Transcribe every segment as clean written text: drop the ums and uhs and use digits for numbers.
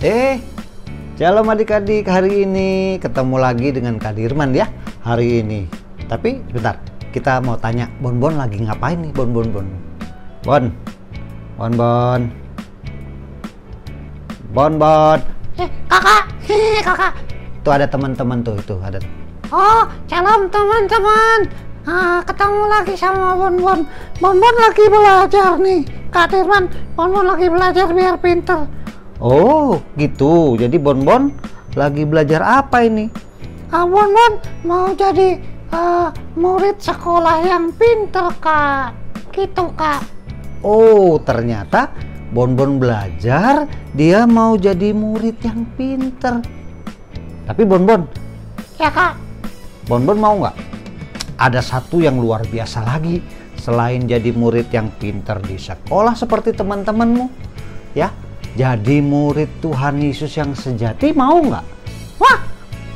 Eh, shalom adik-adik, hari ini ketemu lagi dengan Kak Dirman ya, hari ini. Tapi bentar, kita mau tanya, Bon lagi ngapain nih, Bon? Bon. Kakak. Tuh ada teman-teman tuh, itu ada. Oh, shalom teman-teman. Ketemu lagi sama Bon. Bon lagi belajar nih, Kak Dirman. Bon lagi belajar biar pinter. Oh, gitu. Jadi Bon lagi belajar apa ini? Bon mau jadi murid sekolah yang pinter, Kak. Gitu, Kak. Oh, ternyata Bon belajar, dia mau jadi murid yang pinter. Tapi Bon. Ya, Kak. Bon mau nggak? Ada satu yang luar biasa lagi. Selain jadi murid yang pinter di sekolah seperti teman-temanmu, ya, jadi murid Tuhan Yesus yang sejati, mau nggak? Wah,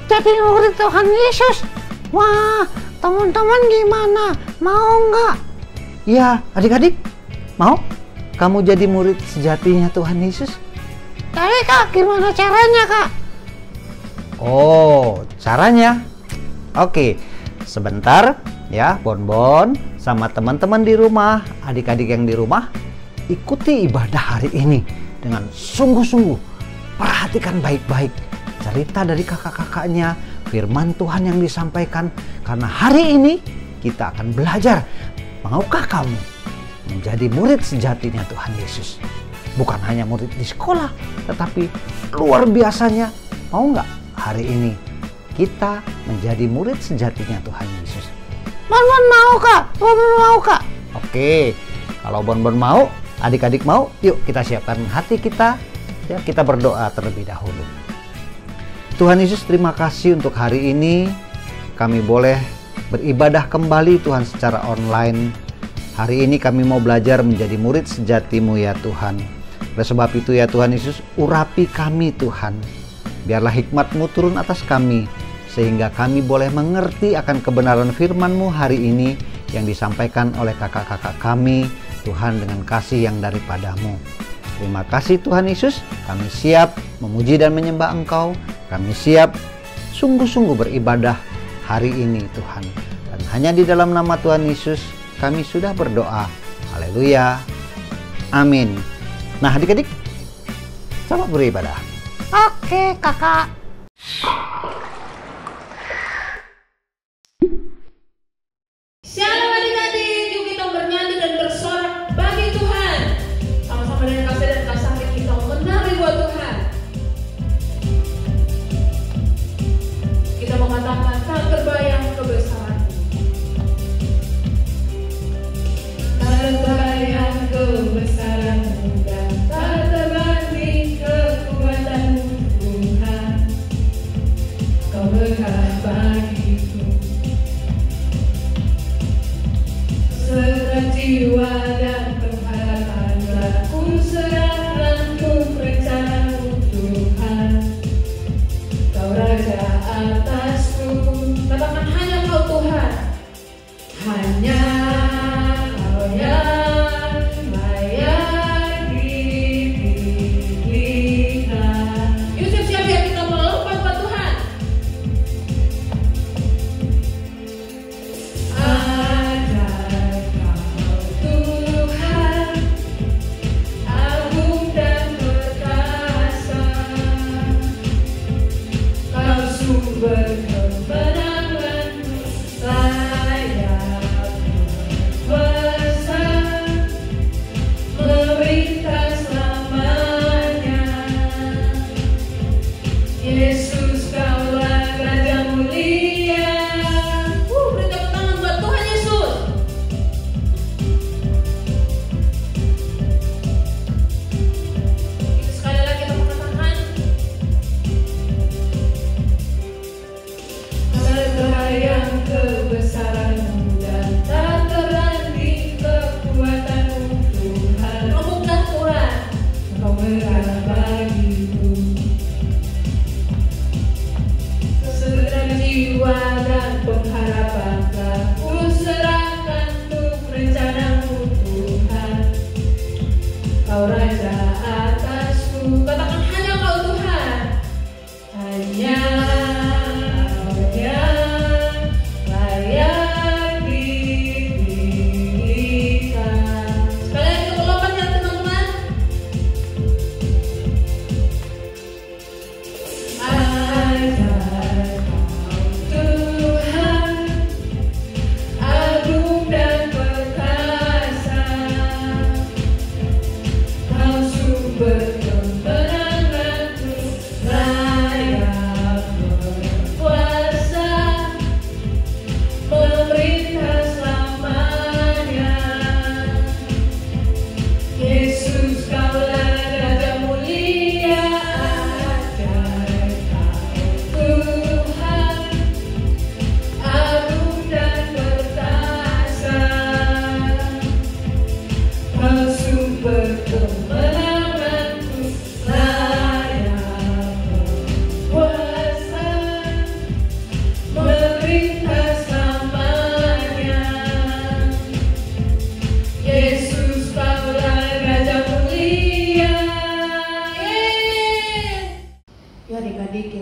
jadi murid Tuhan Yesus. Wah, teman-teman gimana? Mau nggak? Ya, adik-adik, mau? Kamu jadi murid sejatinya Tuhan Yesus? Tapi Kak, gimana caranya, Kak? Oh, caranya? Oke, sebentar ya, Bon sama teman-teman di rumah, adik-adik yang di rumah, ikuti ibadah hari ini dengan sungguh-sungguh. Perhatikan baik-baik cerita dari kakak-kakaknya, firman Tuhan yang disampaikan, karena hari ini kita akan belajar. Maukah kamu menjadi murid sejatinya Tuhan Yesus? Bukan hanya murid di sekolah, tetapi luar biasanya, mau nggak hari ini kita menjadi murid sejatinya Tuhan Yesus? Bon mau, Kak. Bon mau, Kak. Oke, kalau Bon mau, adik-adik mau, yuk kita siapkan hati kita, ya, kita berdoa terlebih dahulu. Tuhan Yesus, terima kasih untuk hari ini kami boleh beribadah kembali Tuhan secara online. Hari ini kami mau belajar menjadi murid sejati-Mu ya Tuhan. Oleh sebab itu ya Tuhan Yesus, urapi kami Tuhan. Biarlah hikmat-Mu turun atas kami, sehingga kami boleh mengerti akan kebenaran firman-Mu hari ini yang disampaikan oleh kakak-kakak kami, Tuhan, dengan kasih yang daripada-Mu. Terima kasih Tuhan Yesus, kami siap memuji dan menyembah Engkau. Kami siap sungguh-sungguh beribadah hari ini Tuhan. Dan hanya di dalam nama Tuhan Yesus kami sudah berdoa. Haleluya. Amin. Nah adik-adik, selamat beribadah. Oke, Kakak. Shalom adik-adik, yuk kita bernyanyi dan bersorak bagi Tuhan. Sama-sama dengan kasih dan kasih kita menari buat Tuhan. Kita mengatakan tak terbayang kebesaran. Tak terbayang kebesaran-Mu dan tak terbanding kekuatan-Mu Tuhan. Kau berkat bagiku. Jiwa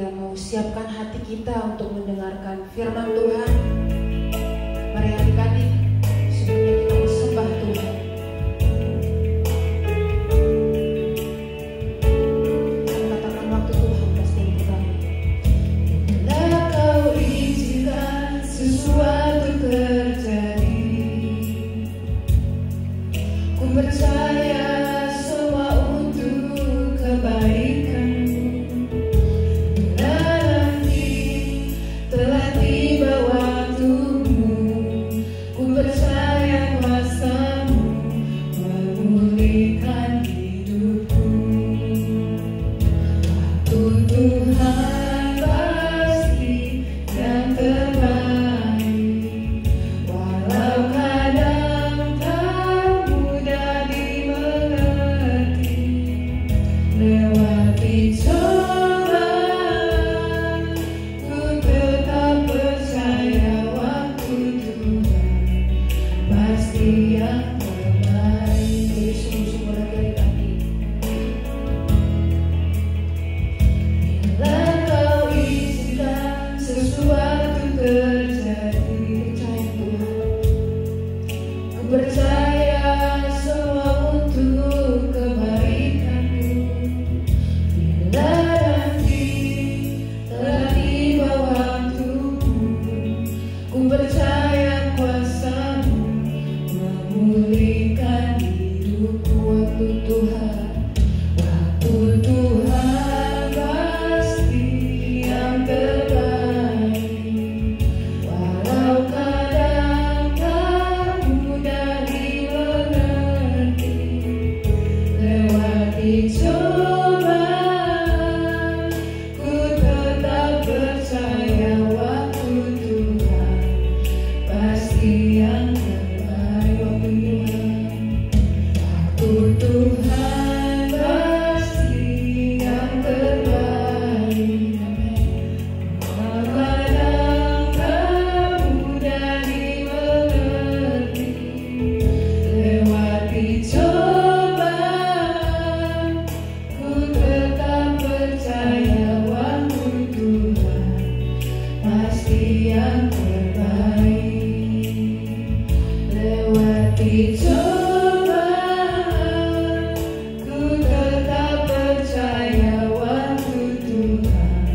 kiranya Kau siapkan hati kita untuk mendengarkan firman Tuhan. Mari adik-adik, sebelumnya kita bersembah Tuhan. Dan katakan waktu Tuhan pasti kembali. Bila Kau izinkan sesuatu terjadi, ku percaya semua untuk kebaikan-Mu. Bila nanti telah tiba waktu-Mu, ku percaya kuasa-Mu memulihkan hidupku. Waktu Tuhan pasti yang terbaik, walau kadang tak mudah dimengerti. Lewati cobaan, ku tetap percaya waktu Tuhan pasti yang terbaik. Jadi sungguh-sungguh lagi adik-adik. Bila Kau izinkan sesuatu terjadi, percaya Tuhan. Ku percaya semua untuk kebaikan-Mu. Bila nanti telah tiba waktu-Mu, ku percaya kuasa-Mu memulihkan hidupku. Waktu Tuhan, waktu Tuhan pasti yang terbaik, walau kadang tak mudah dimengerti. Lewati cobaan, ku tetap percaya waktu Tuhan pasti yang terbaik. Waktu Tuhan pasti yang terbaik. Walau kadang tak mudah dimengerti. Lewati cobaan, ku tetap percaya waktu Tuhan pasti yang terbaik. Lewati cobaan, ku tetap percaya waktu Tuhan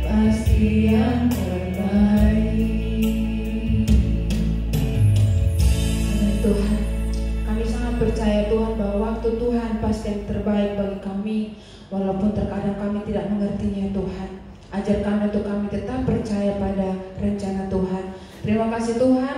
pasti yang terbaik. Amin Tuhan, kami sangat percaya Tuhan bahwa waktu Tuhan pasti yang terbaik bagi kami. Walaupun terkadang kami tidak mengertinya Tuhan, ajar kami untuk kami tetap percaya pada rencana Tuhan. Terima kasih Tuhan,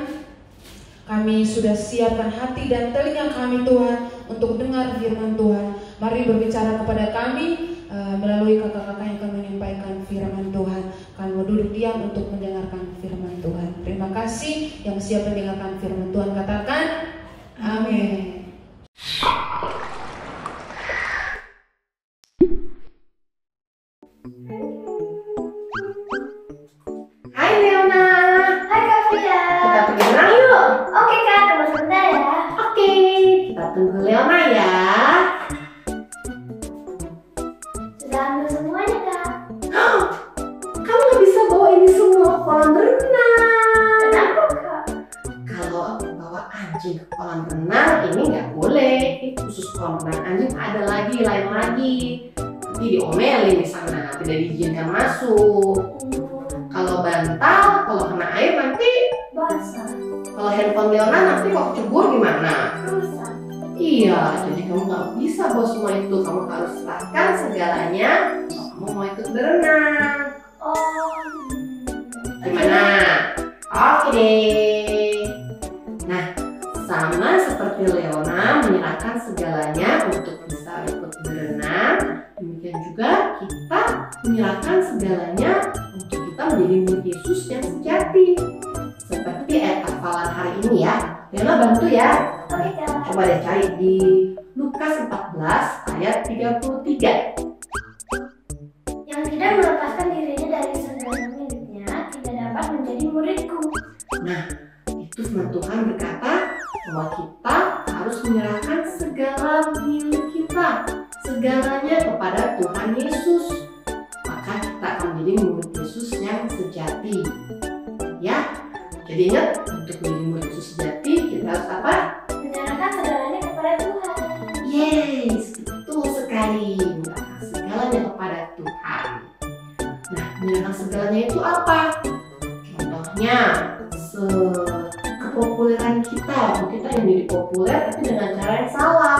kami sudah siapkan hati dan telinga kami Tuhan untuk dengar firman Tuhan. Mari berbicara kepada kami melalui kakak-kakak yang akan menyampaikan firman Tuhan. Kami mau duduk diam untuk mendengarkan firman Tuhan. Terima kasih yang siap mendengarkan firman Tuhan, katakan amin. Hai Leona. Hai Kak Fia. Kita pergi berenang yuk. Oke Kak, tunggu sebentar ya. Oke, kita tunggu Leona ya. Sudah ambil semuanya Kak. Kamu gak bisa bawa ini semua ke kolam renang. Kenapa Kak? Kalau bawa anjing ke kolam renang ini nggak boleh. Ini khusus kolam renang anjing, ada lagi, lain lagi. Nanti diomelin di sana, tidak diizinkan masuk. Kalau bantal, kalau kena air nanti Basah. kalau handphone Leona nanti kok kecebur gimana? Rusak. Iya, jadi kamu nggak bisa bawa semua itu. Kamu harus serahkan segalanya kalau kamu mau ikut berenang. Oh. Gimana? Oke deh. Nah, sama seperti Leona menyerahkan segalanya untuk bisa ikut berenang, demikian juga kita menyerahkan segalanya untuk kita menjadi murid Yesus yang sejati. Seperti ayat hafalan hari ini ya. Leona bantu ya. Oke Kak. Coba deh cari di Lukas 14 ayat 33. Yang tidak melepaskan dirinya dari segala miliknya tidak dapat menjadi muridku. Nah, itu firman Tuhan berkata bahwa kita harus menyerahkan segala milik kita, segalanya kepada Tuhan Yesus. Maka kita akan menjadi murid Yesus yang sejati. Ya, jadi ingat, untuk menjadi murid Yesus sejati kita harus apa? Menyerahkan segalanya kepada Tuhan. Yes, betul sekali. Menyerahkan segalanya kepada Tuhan. Nah, menyerahkan segalanya itu apa? Contohnya, kepopuleran kita yang jadi populer tapi dengan cara yang salah.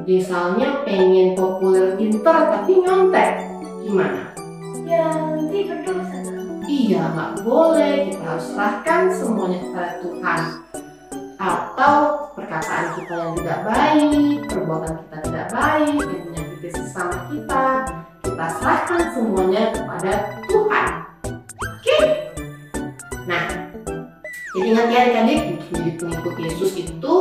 Misalnya pengen populer pinter tapi nyontek, gimana? Ya, nanti berdosa. Iya, nggak boleh. Kita harus serahkan semuanya kepada Tuhan. Atau perkataan kita yang tidak baik, perbuatan kita tidak baik, yang menyakiti sesama kita serahkan semuanya kepada Tuhan. Oke? Nah, jadi ingat ya adik-adik, untuk menjadi pengikut Yesus itu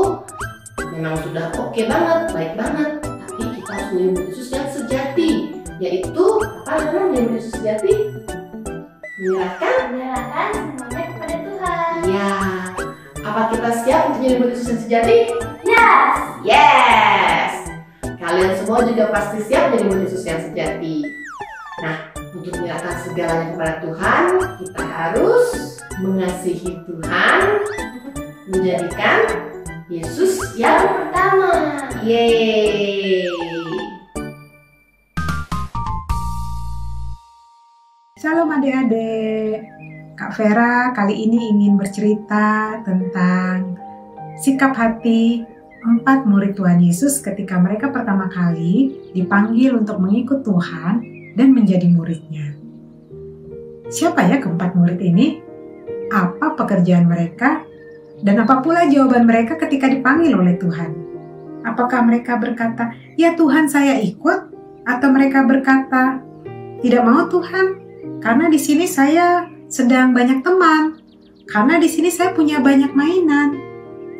memang sudah oke banget, baik banget. Tapi kita harus menjadi murid Yesus yang sejati. Yaitu, apa namanya menjadi murid Yesus sejati? Menyerahkan semuanya kepada Tuhan. Iya. Apa kita siap untuk menjadi murid Yesus yang sejati? Yes. Yes. Kalian semua juga pasti siap menjadi murid Yesus yang sejati. Nah, untuk menyerahkan segalanya kepada Tuhan, kita harus mengasihi Tuhan, menjadikan Yesus yang pertama. Yeay. Shalom adik-adik, Kak Vera kali ini ingin bercerita tentang sikap hati 4 murid Tuhan Yesus ketika mereka pertama kali dipanggil untuk mengikut Tuhan dan menjadi muridnya. Siapa ya keempat murid ini? Apa pekerjaan mereka? Dan apa pula jawaban mereka ketika dipanggil oleh Tuhan? Apakah mereka berkata, "Ya Tuhan, saya ikut," atau mereka berkata, "Tidak mau Tuhan, karena di sini saya sedang banyak teman, karena di sini saya punya banyak mainan,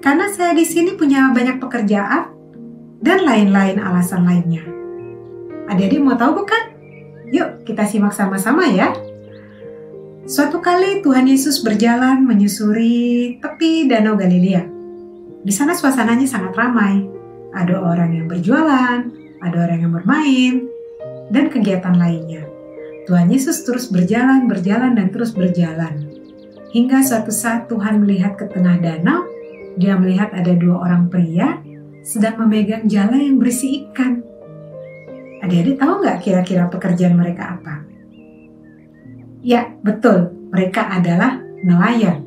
karena saya di sini punya banyak pekerjaan," dan lain-lain alasan lainnya. Adik-adik mau tahu bukan? Yuk kita simak sama-sama ya. Suatu kali Tuhan Yesus berjalan menyusuri tepi Danau Galilea. Di sana suasananya sangat ramai. Ada orang yang berjualan, ada orang yang bermain, dan kegiatan lainnya. Tuhan Yesus terus berjalan dan terus berjalan. Hingga suatu saat Tuhan melihat ke tengah danau, Dia melihat ada 2 orang pria sedang memegang jala yang berisi ikan. Adik-adik tahu nggak kira-kira pekerjaan mereka apa? Ya, betul. Mereka adalah nelayan.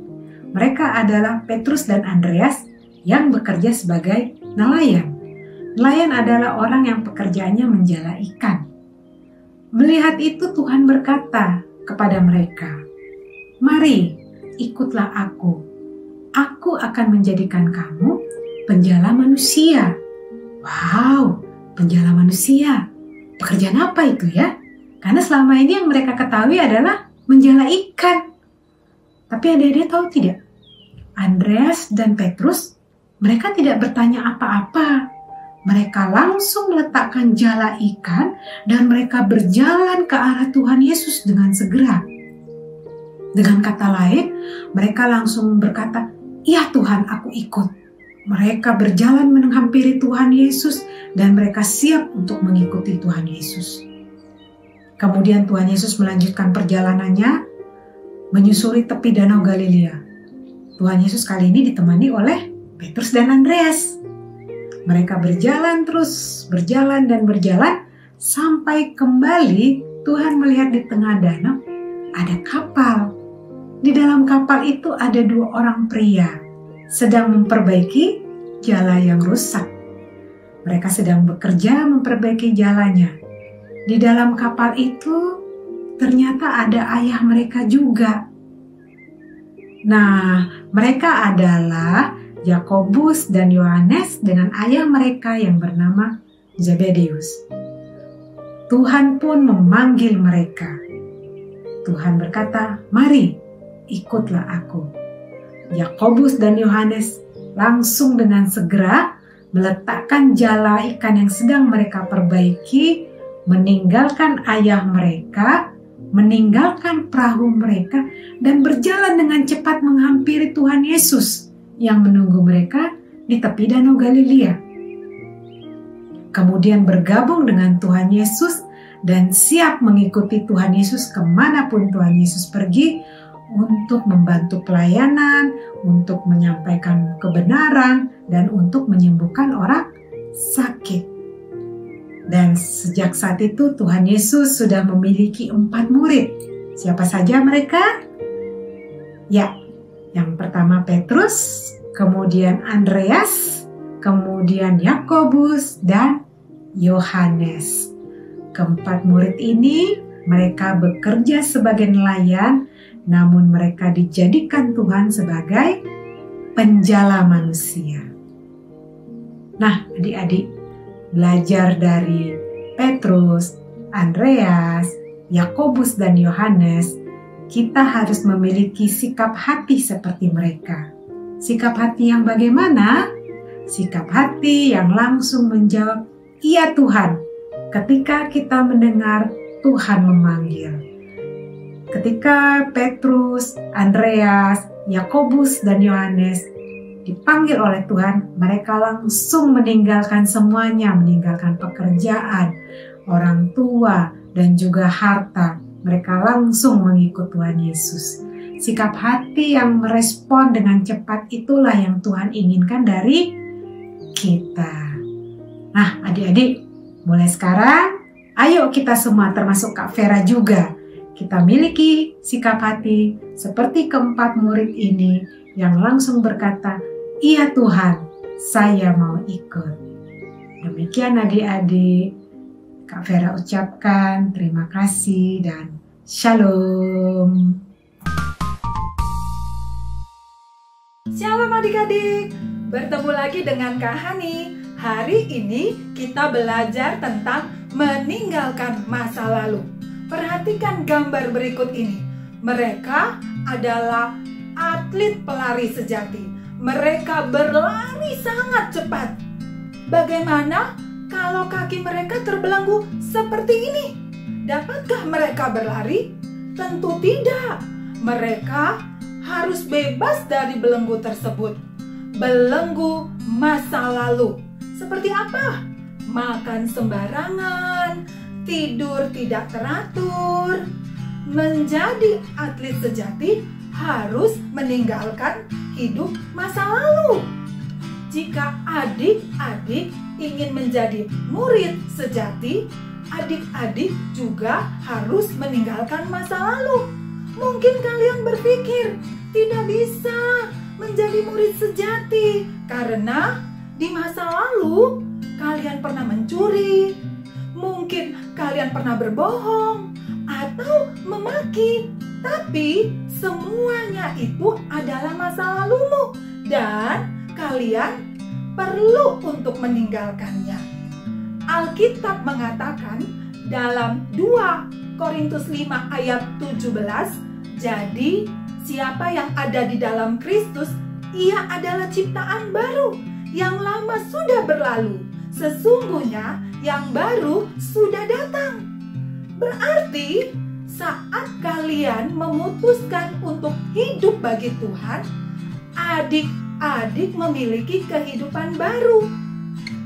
Mereka adalah Petrus dan Andreas yang bekerja sebagai nelayan. Nelayan adalah orang yang pekerjaannya menjala ikan. Melihat itu Tuhan berkata kepada mereka, "Mari, ikutlah aku. Aku akan menjadikan kamu penjala manusia." Wow, penjala manusia. Pekerjaan apa itu ya? Karena selama ini yang mereka ketahui adalah menjala ikan. Tapi adik-adik tahu tidak? Andreas dan Petrus, mereka tidak bertanya apa-apa. Mereka langsung meletakkan jala ikan dan mereka berjalan ke arah Tuhan Yesus dengan segera. Dengan kata lain, mereka langsung berkata, "Ya Tuhan, aku ikut." Mereka berjalan menghampiri Tuhan Yesus dan mereka siap untuk mengikuti Tuhan Yesus. Kemudian Tuhan Yesus melanjutkan perjalanannya menyusuri tepi Danau Galilea. Tuhan Yesus kali ini ditemani oleh Petrus dan Andreas. Mereka berjalan sampai kembali Tuhan melihat di tengah danau ada kapal. Di dalam kapal itu ada 2 orang pria sedang memperbaiki jala yang rusak. Mereka sedang bekerja memperbaiki jalanya. Di dalam kapal itu ternyata ada ayah mereka juga. Nah, mereka adalah Yakobus dan Yohanes dengan ayah mereka yang bernama Zebedeus. Tuhan pun memanggil mereka. Tuhan berkata, "Mari, ikutlah aku." Yakobus dan Yohanes langsung dengan segera meletakkan jala ikan yang sedang mereka perbaiki, meninggalkan ayah mereka, meninggalkan perahu mereka, dan berjalan dengan cepat menghampiri Tuhan Yesus yang menunggu mereka di tepi Danau Galilea. Kemudian bergabung dengan Tuhan Yesus dan siap mengikuti Tuhan Yesus kemanapun Tuhan Yesus pergi untuk membantu pelayanan, untuk menyampaikan kebenaran, dan untuk menyembuhkan orang sakit. Dan sejak saat itu Tuhan Yesus sudah memiliki 4 murid. Siapa saja mereka? Ya, yang pertama Petrus, kemudian Andreas, kemudian Yakobus, dan Yohanes. Keempat murid ini mereka bekerja sebagai nelayan, namun mereka dijadikan Tuhan sebagai penjala manusia. Nah, adik-adik, belajar dari Petrus, Andreas, Yakobus, dan Yohanes, kita harus memiliki sikap hati seperti mereka. Sikap hati yang bagaimana? Sikap hati yang langsung menjawab, "Iya Tuhan," ketika kita mendengar Tuhan memanggil. Ketika Petrus, Andreas, Yakobus, dan Yohanes dipanggil oleh Tuhan, mereka langsung meninggalkan semuanya, meninggalkan pekerjaan, orang tua, dan juga harta. Mereka langsung mengikut Tuhan Yesus. Sikap hati yang merespon dengan cepat itulah yang Tuhan inginkan dari kita. Nah, adik-adik, mulai sekarang, ayo kita semua termasuk Kak Vera juga, kita miliki sikap hati seperti keempat murid ini yang langsung berkata, "Iya Tuhan, saya mau ikut." Demikian adik-adik, Kak Vera ucapkan terima kasih dan shalom. Shalom adik-adik, bertemu lagi dengan Kak Hani. Hari ini kita belajar tentang meninggalkan masa lalu. Perhatikan gambar berikut ini. Mereka adalah atlet pelari sejati. Mereka berlari sangat cepat. Bagaimana kalau kaki mereka terbelenggu seperti ini? Dapatkah mereka berlari? Tentu tidak. Mereka harus bebas dari belenggu tersebut. Belenggu masa lalu. Seperti apa? Makan sembarangan, tidur tidak teratur. Menjadi atlet sejati harus meninggalkan hidup masa lalu. Jika adik-adik ingin menjadi murid sejati, adik-adik juga harus meninggalkan masa lalu. Mungkin kalian berpikir tidak bisa menjadi murid sejati karena di masa lalu kalian pernah mencuri, mungkin kalian pernah berbohong atau memaki. Tapi semuanya itu adalah masa lalumu dan kalian perlu untuk meninggalkannya. Alkitab mengatakan dalam 2 Korintus 5 ayat 17, "Jadi siapa yang ada di dalam Kristus, ia adalah ciptaan baru. Yang lama sudah berlalu, sesungguhnya yang baru sudah datang." Berarti saat kalian memutuskan untuk hidup bagi Tuhan, adik-adik memiliki kehidupan baru.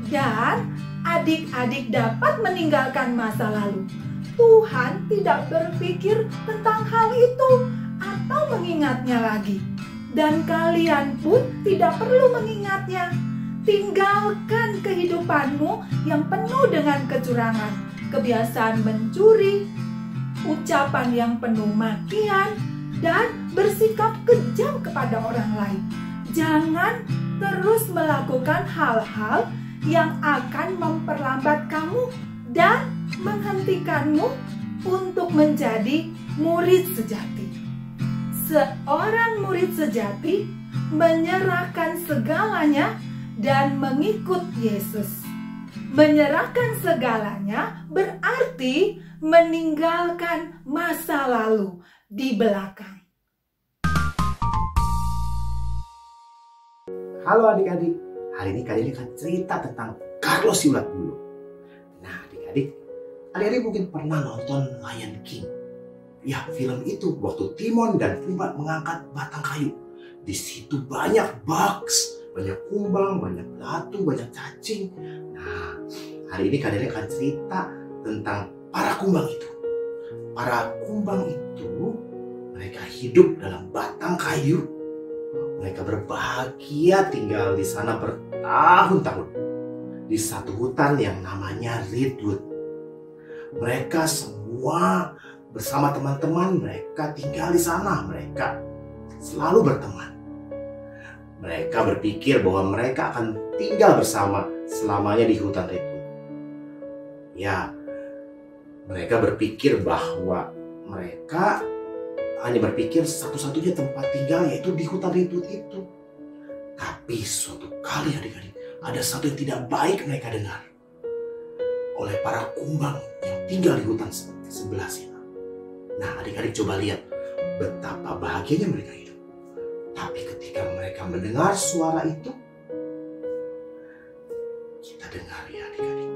Dan adik-adik dapat meninggalkan masa lalu. Tuhan tidak berpikir tentang hal itu atau mengingatnya lagi. Dan kalian pun tidak perlu mengingatnya. Tinggalkan kehidupanmu yang penuh dengan kecurangan, kebiasaan mencuri, ucapan yang penuh makian, dan bersikap kejam kepada orang lain. Jangan terus melakukan hal-hal yang akan memperlambat kamu dan menghentikanmu untuk menjadi murid sejati. Seorang murid sejati menyerahkan segalanya dan mengikut Yesus. Menyerahkan segalanya berarti meninggalkan masa lalu di belakang. Halo adik-adik, hari ini kalian akan cerita tentang Carlos Siulat dulu. Nah adik-adik mungkin pernah nonton Lion King. Ya, film itu waktu Timon dan Pumba mengangkat batang kayu. Di situ banyak bugs, banyak kumbang, banyak batu, banyak cacing. Nah, hari ini kalian akan cerita tentang para kumbang itu. Para kumbang itu mereka hidup dalam batang kayu. Mereka berbahagia tinggal di sana bertahun-tahun di satu hutan yang namanya Redwood. Mereka semua bersama teman-teman mereka tinggal di sana. Mereka selalu berteman. Mereka berpikir bahwa mereka akan tinggal bersama selamanya di hutan Redwood. Ya, mereka berpikir bahwa mereka hanya berpikir satu-satunya tempat tinggal yaitu di hutan Redwood itu. Tapi suatu kali adik-adik, ada satu yang tidak baik mereka dengar oleh para kumbang yang tinggal di hutan sebelah sana. Nah, adik-adik coba lihat betapa bahagianya mereka hidup. Tapi ketika mereka mendengar suara itu, kita dengar ya adik-adik,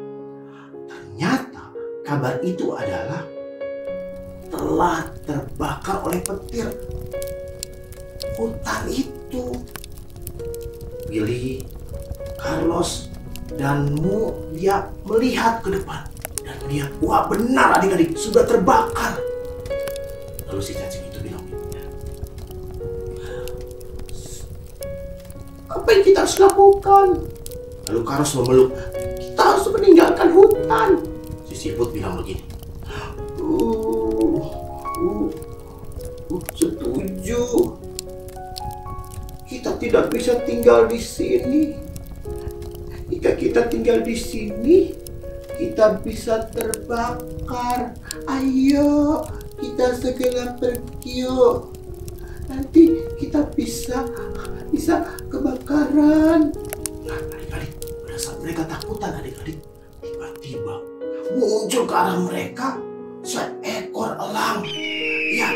ternyata kabar itu adalah telah terbakar oleh petir hutan itu. Billy, Carlos, dan Mu, dia melihat ke depan dan melihat, wah benar adik-adik, sudah terbakar. Lalu si cacing itu bilang, apa yang kita harus lakukan? Lalu Carlos memeluk, kita harus meninggalkan hutan. Si siput bilang begini, setuju. Kita tidak bisa tinggal di sini. Jika kita tinggal di sini, kita bisa terbakar. Ayo, kita segera pergi yuk. Nanti kita bisa kebakaran. Nah, adik-adik, pada saat mereka takutan adik-adik, tiba-tiba muncul ke arah mereka seekor elang. Ya,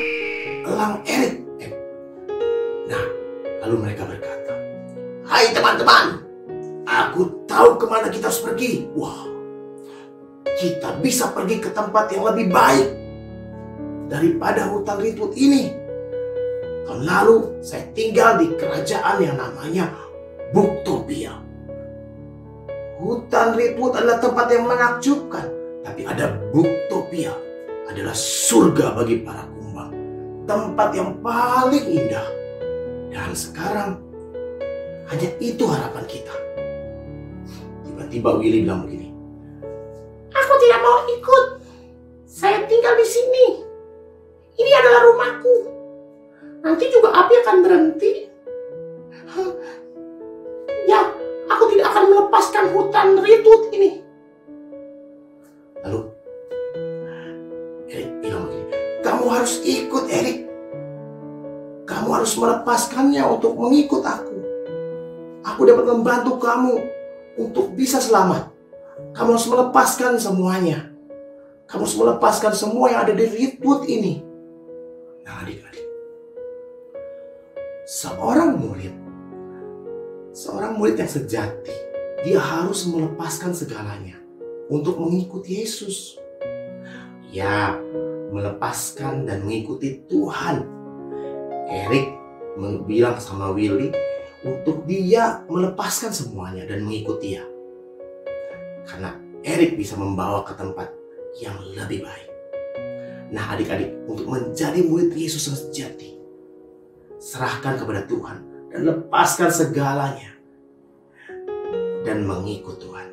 elang Erik. Nah, lalu mereka berkata, hai teman-teman, aku tahu kemana kita harus pergi. Wah, kita bisa pergi ke tempat yang lebih baik daripada hutan Redwood ini. Tahun lalu saya tinggal di kerajaan yang namanya Booktopia. Hutan Redwood adalah tempat yang menakjubkan, tapi ada Booktopia adalah surga bagi para kumbang, tempat yang paling indah. Dan sekarang hanya itu harapan kita. Tiba-tiba Willy bilang begini, aku tidak mau ikut. Saya tinggal di sini. Ini adalah rumahku. Nanti juga api akan berhenti. Ya, aku tidak akan melepaskan hutan Redwood ini. Lalu Erik bilang begini, kamu harus ikut Erik. Kamu harus melepaskannya untuk mengikut aku. Aku dapat membantu kamu untuk bisa selamat. Kamu harus melepaskan semuanya. Kamu harus melepaskan semua yang ada di Redwood ini. Nah adik-adik, seorang murid yang sejati, dia harus melepaskan segalanya untuk mengikuti Yesus. Ya, melepaskan dan mengikuti Tuhan. Erik bilang sama Willy untuk dia melepaskan semuanya dan mengikuti dia. Karena Erik bisa membawa ke tempat yang lebih baik. Nah adik-adik, untuk menjadi murid Yesus yang sejati, serahkan kepada Tuhan dan lepaskan segalanya dan mengikut Tuhan.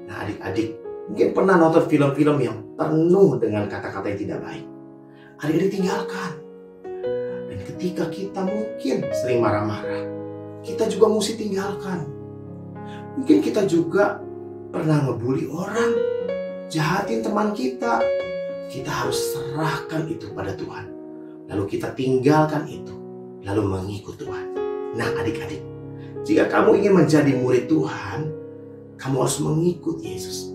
Nah adik-adik, mungkin pernah nonton film-film yang penuh dengan kata-kata yang tidak baik. Adik-adik tinggalkan. Dan ketika kita mungkin sering marah-marah, kita juga mesti tinggalkan. Mungkin kita juga pernah ngebully orang, jahatin teman kita. Kita harus serahkan itu pada Tuhan. Lalu kita tinggalkan itu, lalu mengikut Tuhan. Nah adik-adik, jika kamu ingin menjadi murid Tuhan, kamu harus mengikut Yesus.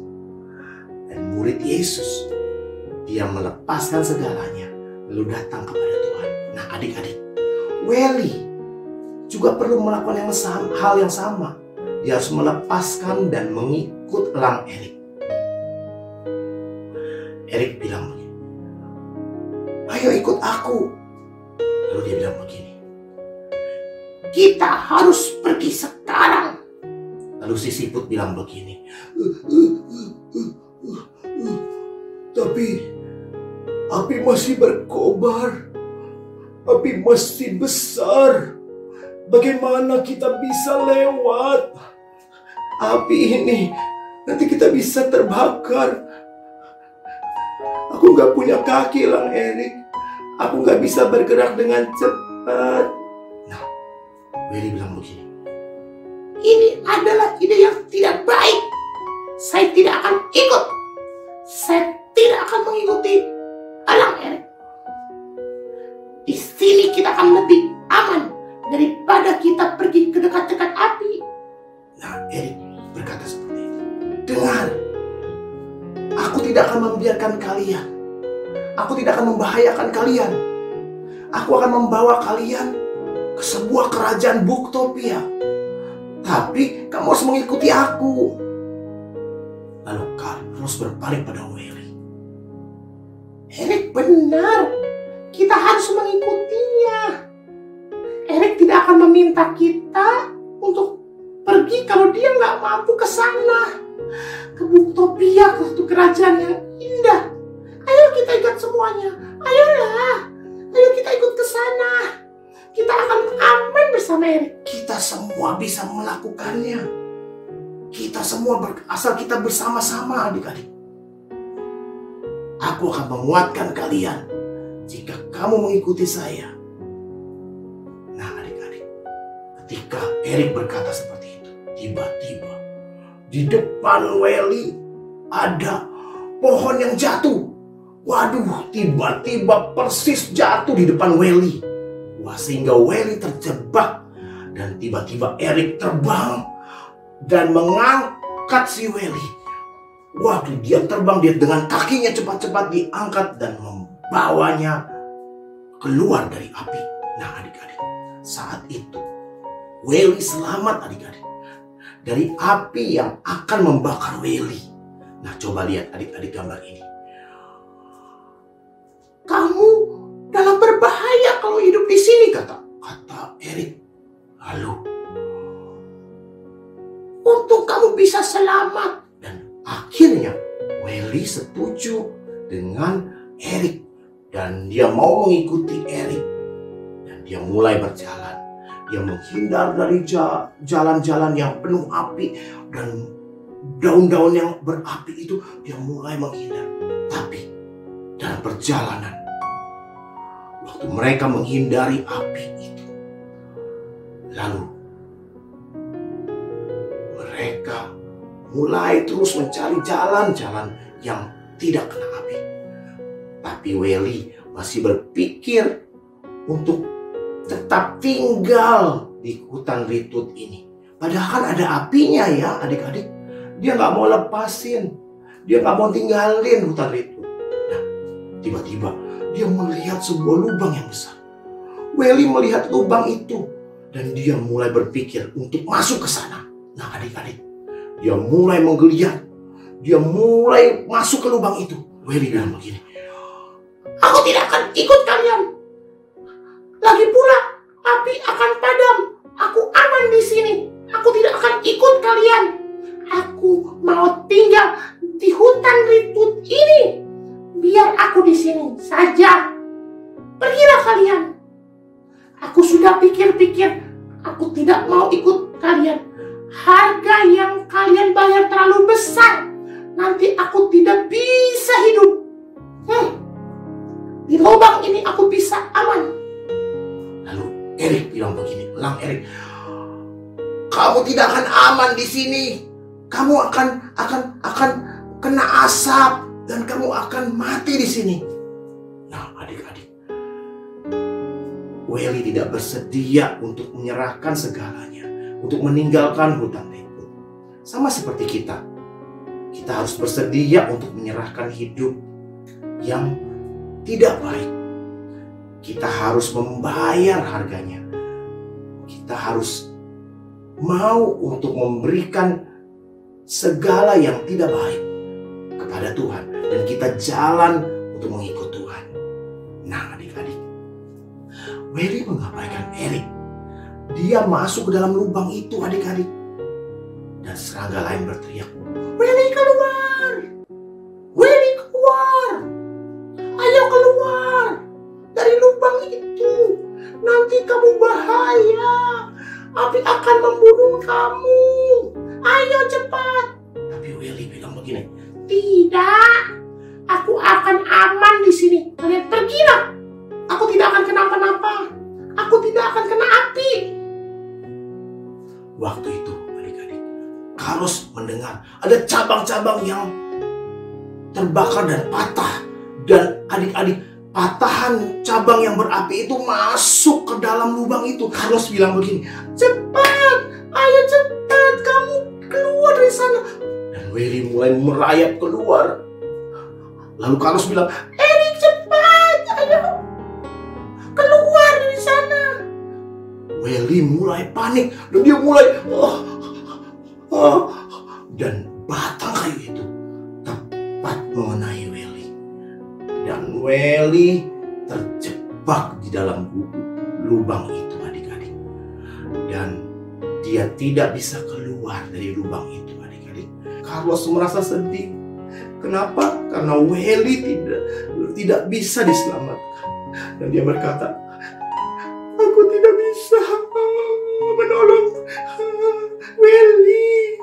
Dan murid Yesus, dia melepaskan segalanya, lalu datang kepada Tuhan. Nah adik-adik, Willy juga perlu melakukan hal yang sama. Dia harus melepaskan dan mengikut elang Erik. Erik bilang begini, ayo ikut aku. Lalu dia bilang begini, kita harus pergi sekarang. Lalu si siput bilang begini, api masih berkobar. Api masih besar. Bagaimana kita bisa lewat api ini? Nanti kita bisa terbakar. Aku gak punya kaki, Lang Erik. Aku gak bisa bergerak dengan cepat. Nah, Welly bilang begini. Ini adalah ide yang tidak baik. Saya tidak akan ikut. Saya tidak akan mengikuti Lang Erik. Di sini kita akan lebih aman daripada kita pergi ke dekat-dekat api. Nah, Erik berkata seperti itu. Dengar, aku tidak akan membiarkan kalian. Aku tidak akan membahayakan kalian. Aku akan membawa kalian ke sebuah kerajaan Booktopia. Tapi kamu harus mengikuti aku. Lalu Carlos berpaling pada Welly. Erik benar. Kita harus mengikutinya. Erik tidak akan meminta kita untuk pergi kalau dia nggak mampu ke sana. Ke Booktopia, ke satu kerajaan yang indah. Ayo kita ikut semuanya. Ayolah. Ayo kita ikut ke sana. Kita akan aman bersama Erik. Kita semua bisa melakukannya. Kita semua asal kita bersama-sama, adik-adik. Aku akan menguatkan kalian jika kamu mengikuti saya. Nah, adik-adik, ketika Erik berkata seperti itu, tiba-tiba di depan Welly ada pohon yang jatuh. Waduh, tiba-tiba persis jatuh di depan Welly. Wah, sehingga Welly terjebak. Dan tiba-tiba Erik terbang dan mengangkat si Welly. Waduh, dia terbang, dia dengan kakinya cepat-cepat diangkat dan membawanya keluar dari api. Nah, adik-adik, saat itu Welly selamat, adik-adik, dari api yang akan membakar Welly. Nah, coba lihat adik-adik gambar ini. Kamu dalam berbahaya kalau hidup di sini, kata Erik. Lalu, untung kamu bisa selamat. Dan akhirnya Welly setuju dengan Erik dan dia mau mengikuti Erik. Dan dia mulai berjalan. Dia menghindar dari jalan-jalan yang penuh api dan daun-daun yang berapi itu, dia mulai menghindar. Tapi dalam perjalanan, waktu mereka menghindari api itu, lalu mereka mulai terus mencari jalan-jalan yang tidak kena api. Tapi Welly masih berpikir untuk tetap tinggal di hutan ritut ini. Padahal kan ada apinya ya, adik-adik. Dia nggak mau lepasin. Dia nggak mau tinggalin hutan ritut. Nah, tiba-tiba dia melihat sebuah lubang yang besar. Welly melihat lubang itu dan dia mulai berpikir untuk masuk ke sana. Nah, adik-adik, dia mulai menggeliat. Dia mulai masuk ke lubang itu. Welly bilang begini, aku tidak akan ikut kalian. Lagi pula api akan padam. Aku aman di sini. Aku tidak akan ikut kalian. Aku mau tinggal di hutan ritut ini. Biar aku di sini saja. Pergilah kalian. Aku sudah pikir-pikir. Aku tidak mau ikut kalian. Harga yang kalian bayar terlalu besar. Nanti aku tidak bisa hidup. Di lubang ini aku bisa aman. Lalu Erik bilang begini, Lang Erik, kamu tidak akan aman di sini. Kamu akan kena asap dan kamu akan mati di sini. Nah, adik-adik, Welly tidak bersedia untuk menyerahkan segalanya, untuk meninggalkan hutan ritut. Sama seperti kita harus bersedia untuk menyerahkan hidup yang tidak baik. Kita harus membayar harganya. Kita harus mau untuk memberikan segala yang tidak baik kepada Tuhan. Dan kita jalan untuk mengikut Tuhan. Nah, adik-adik, Welly mengabaikan Erik. Dia masuk ke dalam lubang itu, adik-adik. Dan serangga lain berteriak, Welly keluar! Welly keluar! api akan membunuh kamu. Ayo cepat. Tapi Welly bilang begini, tidak, aku akan aman di sini. Kalian pergilah. Aku tidak akan kenapa-napa. Aku tidak akan kena api. Waktu itu, adik-adik, Carlos mendengar ada cabang-cabang yang terbakar dan patah. Dan adik-adik, patahan cabang yang berapi itu masuk ke dalam lubang itu. Carlos bilang begini, cepat, ayo cepat, kamu keluar dari sana. Dan Welly mulai merayap keluar. Lalu Carlos bilang, Erik cepat, ayo keluar dari sana. Welly mulai panik dan dia mulai dan batang kayu itu tepat mengenai Welly. Dan Welly terjebak di dalam lubang itu, adik-adik. Dan dia tidak bisa keluar dari lubang itu, adik-adik. Carlos merasa sedih. Kenapa? Karena Welly tidak bisa diselamatkan. Dan dia berkata, aku tidak bisa menolong Welly.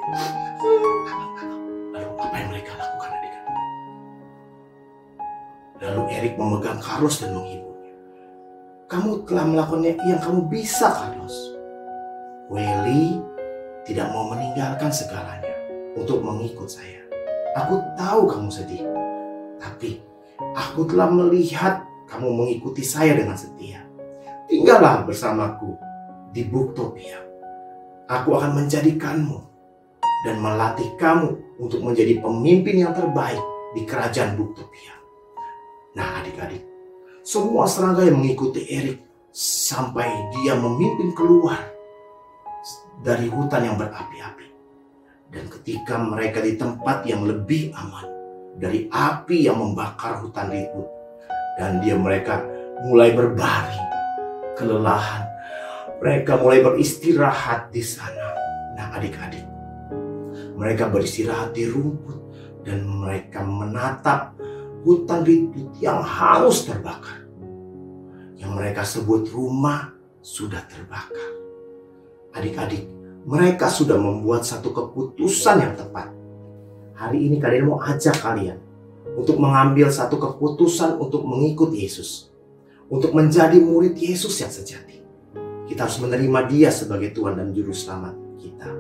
Lalu apa yang mereka lakukan, adik-adik? Lalu Erik memegang Carlos dan menghiburnya. Kamu telah melakukan yang kamu bisa, Carlos. Welly tidak mau meninggalkan segalanya untuk mengikut saya. Aku tahu kamu sedih, tapi aku telah melihat kamu mengikuti saya dengan setia. Tinggallah bersamaku di Buktopia. Aku akan menjadikanmu dan melatih kamu untuk menjadi pemimpin yang terbaik di kerajaan Buktopia. Nah, adik-adik, semua serangga yang mengikuti Erik sampai dia memimpin keluar dari hutan yang berapi-api. Dan ketika mereka di tempat yang lebih aman dari api yang membakar hutan ribut, dan mereka mulai berbaring, kelelahan, mereka mulai beristirahat di sana. Nah, adik-adik, mereka beristirahat di rumput dan mereka menatap hutan ribut yang hangus terbakar. Yang mereka sebut rumah sudah terbakar. Adik-adik, mereka sudah membuat satu keputusan yang tepat. Hari ini kalian mau ajak kalian untuk mengambil satu keputusan untuk mengikut Yesus. Untuk menjadi murid Yesus yang sejati. Kita harus menerima Dia sebagai Tuhan dan Juru Selamat kita.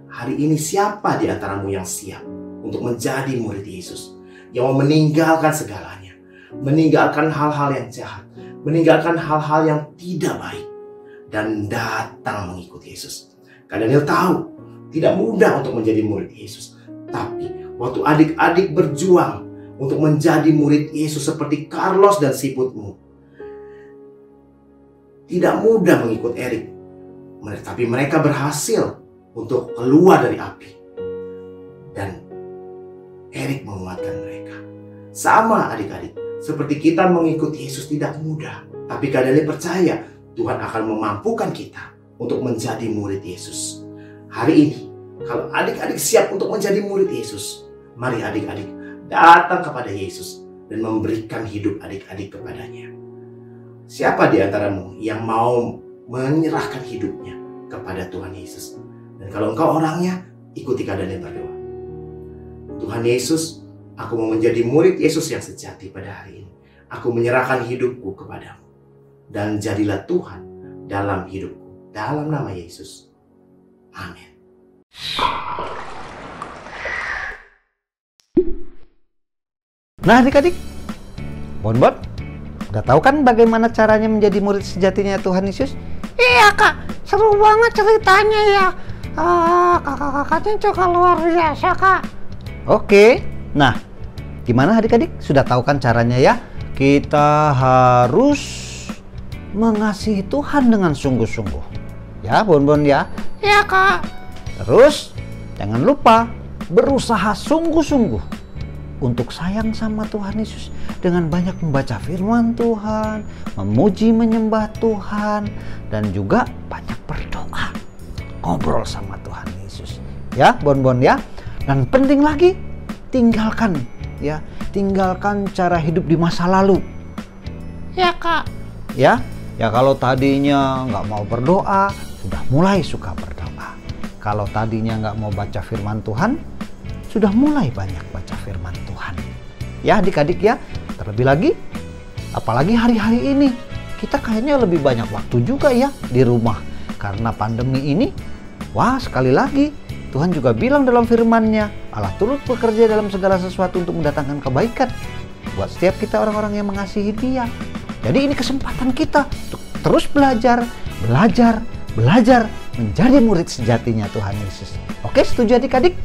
Hari ini siapa di antaramu yang siap untuk menjadi murid Yesus? Yang mau meninggalkan segalanya. Meninggalkan hal-hal yang jahat. Meninggalkan hal-hal yang tidak baik. Dan datang mengikut Yesus. Kak Daniel tahu tidak mudah untuk menjadi murid Yesus. Tapi waktu adik-adik berjuang untuk menjadi murid Yesus seperti Carlos dan siputmu, tidak mudah mengikut Erik. Tapi mereka berhasil untuk keluar dari api. Dan Erik menguatkan mereka. Sama adik-adik, seperti kita mengikut Yesus tidak mudah. Tapi Kak Daniel percaya Tuhan akan memampukan kita untuk menjadi murid Yesus. Hari ini, kalau adik-adik siap untuk menjadi murid Yesus, mari adik-adik datang kepada Yesus dan memberikan hidup adik-adik kepadanya. Siapa di antaramu yang mau menyerahkan hidupnya kepada Tuhan Yesus? Dan kalau engkau orangnya, ikuti Kak Daniel berdoa. Tuhan Yesus, aku mau menjadi murid Yesus yang sejati pada hari ini. Aku menyerahkan hidupku kepadamu. Dan jadilah Tuhan dalam hidupku. Dalam nama Yesus. Amin. Nah adik-adik, Bon, udah tahu kan bagaimana caranya menjadi murid sejatinya Tuhan Yesus? Iya kak, seru banget ceritanya ya. Kakak-kakaknya juga luar biasa kak. Oke, nah gimana adik-adik? Sudah tahu kan caranya ya? Kita harus mengasihi Tuhan dengan sungguh-sungguh. Ya Bon ya. Iya kak. Terus jangan lupa berusaha sungguh-sungguh untuk sayang sama Tuhan Yesus dengan banyak membaca firman Tuhan, memuji menyembah Tuhan, dan juga banyak berdoa, ngobrol sama Tuhan Yesus. Ya Bon ya. Dan penting lagi, tinggalkan cara hidup di masa lalu. Ya kak. Ya kalau tadinya nggak mau berdoa, sudah mulai suka berdoa. Kalau tadinya nggak mau baca firman Tuhan, sudah mulai banyak baca firman Tuhan. Ya adik-adik ya, terlebih lagi, apalagi hari-hari ini, kita kayaknya lebih banyak waktu juga ya di rumah. Karena pandemi ini, wah sekali lagi, Tuhan juga bilang dalam firman-Nya, Allah turut bekerja dalam segala sesuatu untuk mendatangkan kebaikan buat setiap kita orang-orang yang mengasihi Dia. Jadi ini kesempatan kita untuk terus belajar menjadi murid sejatinya Tuhan Yesus. Oke, setuju adik-adik?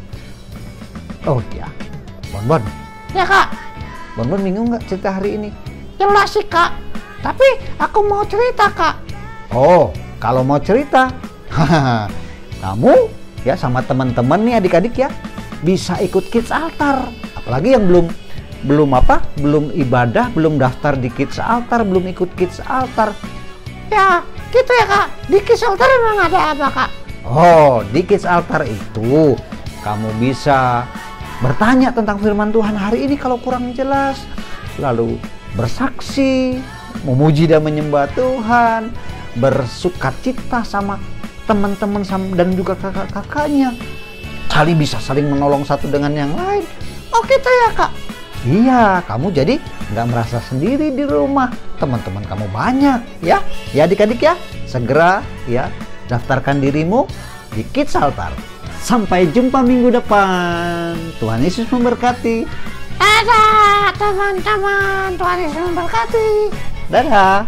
Oh ya, Bonbon. Ya kak. Bonbon bingung nggak cerita hari ini? Jelas sih kak. Tapi aku mau cerita kak. Oh, kalau mau cerita, kamu ya sama teman-teman nih adik-adik ya bisa ikut Kids Altar. Apalagi yang belum ibadah, belum daftar di Kids Altar, belum ikut Kids Altar. Ya, gitu ya kak. Di Kids Altar emang ada apa kak? Oh, di Kids Altar itu kamu bisa bertanya tentang firman Tuhan hari ini kalau kurang jelas, lalu bersaksi, memuji dan menyembah Tuhan, bersukacita sama teman-teman dan juga kakak-kakaknya, bisa saling menolong satu dengan yang lain. Oh gitu ya kak? Iya, kamu jadi nggak merasa sendiri di rumah, teman-teman kamu banyak ya. Ya adik-adik ya, segera ya daftarkan dirimu di Kids Altar. Sampai jumpa minggu depan. Tuhan Yesus memberkati. Dadah teman-teman, Tuhan Yesus memberkati. Dadah.